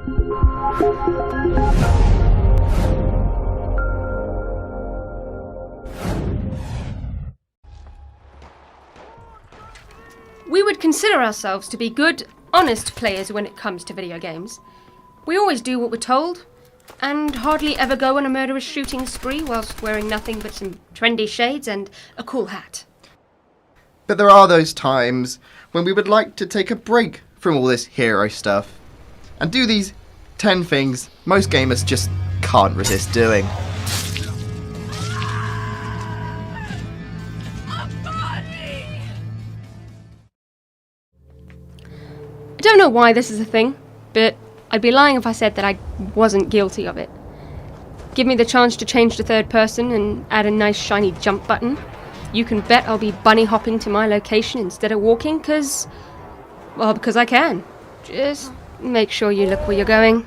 We would consider ourselves to be good, honest players when it comes to video games. We always do what we're told, and hardly ever go on a murderous shooting spree whilst wearing nothing but some trendy shades and a cool hat. But there are those times when we would like to take a break from all this hero stuff and do these 10 things most gamers just can't resist doing. I don't know why this is a thing, but I'd be lying if I said that I wasn't guilty of it. Give me the chance to change to third person and add a nice shiny jump button. You can bet I'll be bunny hopping to my location instead of walking, because I can. Just make sure you look where you're going.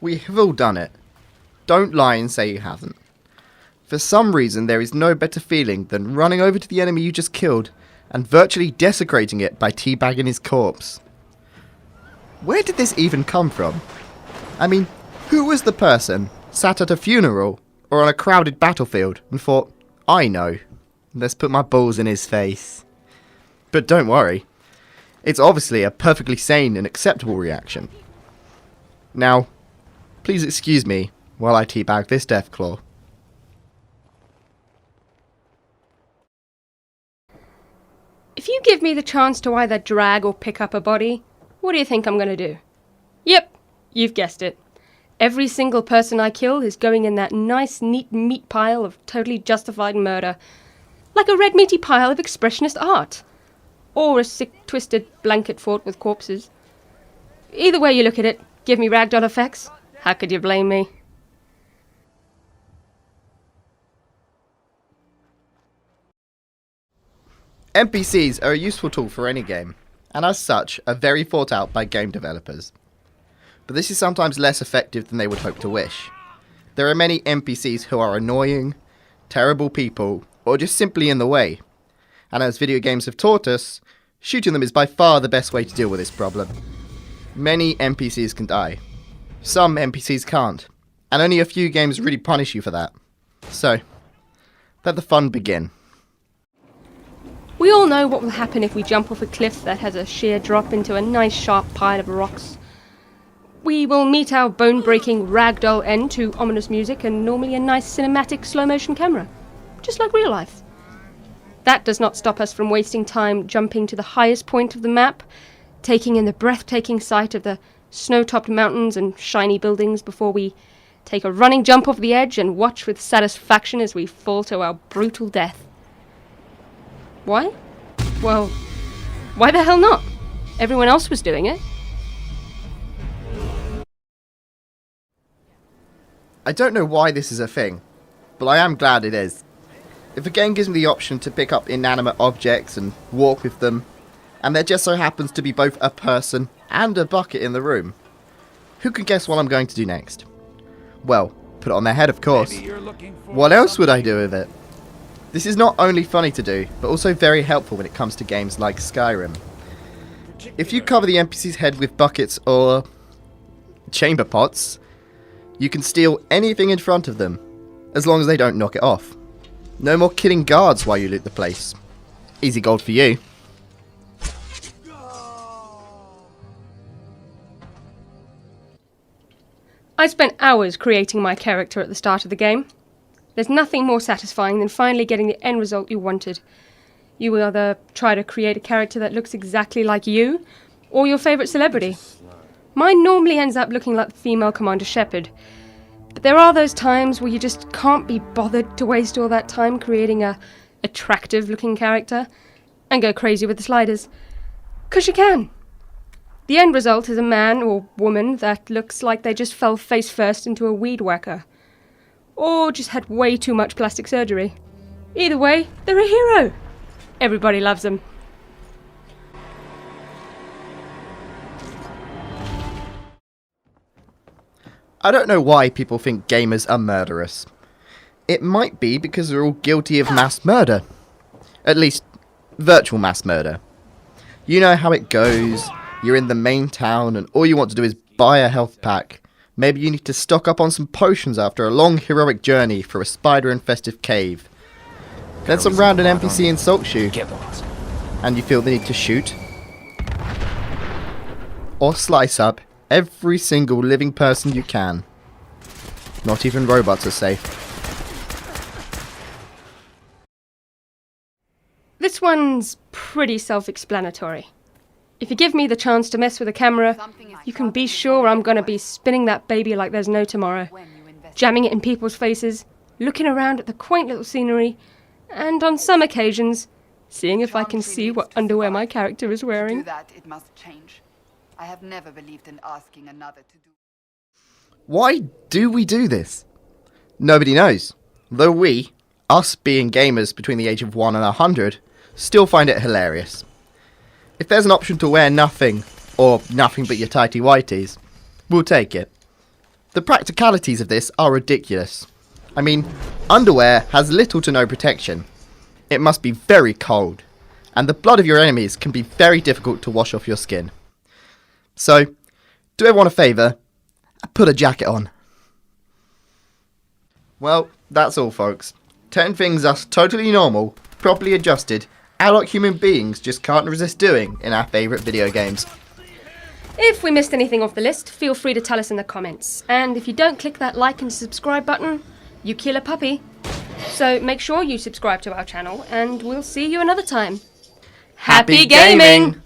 We have all done it. Don't lie and say you haven't. For some reason, there is no better feeling than running over to the enemy you just killed and virtually desecrating it by teabagging his corpse. Where did this even come from? I mean, who was the person sat at a funeral or on a crowded battlefield and thought, I know, let's put my balls in his face? But don't worry, it's obviously a perfectly sane and acceptable reaction. Now, please excuse me while I teabag this Deathclaw. If you give me the chance to either drag or pick up a body, what do you think I'm going to do? Yep, you've guessed it. Every single person I kill is going in that nice, neat meat pile of totally justified murder. Like a red meaty pile of expressionist art. Or a sick, twisted blanket fort with corpses. Either way you look at it, give me ragdoll effects. How could you blame me? NPCs are a useful tool for any game, and as such are very thought out by game developers. But this is sometimes less effective than they would hope to wish. There are many NPCs who are annoying, terrible people, or just simply in the way. And as video games have taught us, shooting them is by far the best way to deal with this problem. Many NPCs can die. Some NPCs can't, and only a few games really punish you for that. So, let the fun begin. We all know what will happen if we jump off a cliff that has a sheer drop into a nice sharp pile of rocks. We will meet our bone-breaking ragdoll end to ominous music and normally a nice cinematic slow-motion camera. Just like real life. That does not stop us from wasting time jumping to the highest point of the map, taking in the breathtaking sight of the snow-topped mountains and shiny buildings before we take a running jump off the edge and watch with satisfaction as we fall to our brutal death. Why? Well, why the hell not? Everyone else was doing it. I don't know why this is a thing, but I am glad it is. If a game gives me the option to pick up inanimate objects and walk with them, and there just so happens to be both a person and a bucket in the room, who can guess what I'm going to do next? Well, put it on their head, of course. What else would I do with it? This is not only funny to do, but also very helpful when it comes to games like Skyrim. If you cover the NPC's head with buckets or chamber pots, you can steal anything in front of them, as long as they don't knock it off. No more killing guards while you loot the place. Easy gold for you. I spent hours creating my character at the start of the game. There's nothing more satisfying than finally getting the end result you wanted. You will either try to create a character that looks exactly like you, or your favourite celebrity. Mine normally ends up looking like the female Commander Shepard. But there are those times where you just can't be bothered to waste all that time creating a attractive looking character and go crazy with the sliders. 'Cause you can. The end result is a man or woman that looks like they just fell face first into a weed whacker. Or just had way too much plastic surgery. Either way, they're a hero. Everybody loves them. I don't know why people think gamers are murderous. It might be because they're all guilty of mass murder. At least, virtual mass murder. You know how it goes. You're in the main town and all you want to do is buy a health pack. Maybe you need to stock up on some potions after a long heroic journey through a spider-infested cave. Then some random NPC insults you, and you feel the need to shoot or slice up every single living person you can. Not even robots are safe. This one's pretty self-explanatory. If you give me the chance to mess with a camera, you can be sure I'm gonna be spinning that baby like there's no tomorrow, jamming it in people's faces, looking around at the quaint little scenery, and on some occasions, seeing if I can see what underwear my character is wearing. To do that, it must change. I have never believed in asking another to do. Why do we do this? Nobody knows. Though we, us being gamers between the age of 1 and 100, still find it hilarious. If there's an option to wear nothing, or nothing but your tighty whities, we'll take it. The practicalities of this are ridiculous. I mean, underwear has little to no protection. It must be very cold, and the blood of your enemies can be very difficult to wash off your skin. So, do everyone a favour, and put a jacket on. Well, that's all folks. 10 things us totally normal, properly adjusted, adult human beings just can't resist doing in our favourite video games. If we missed anything off the list, feel free to tell us in the comments. And if you don't click that like and subscribe button, you kill a puppy. So make sure you subscribe to our channel, and we'll see you another time. Happy gaming!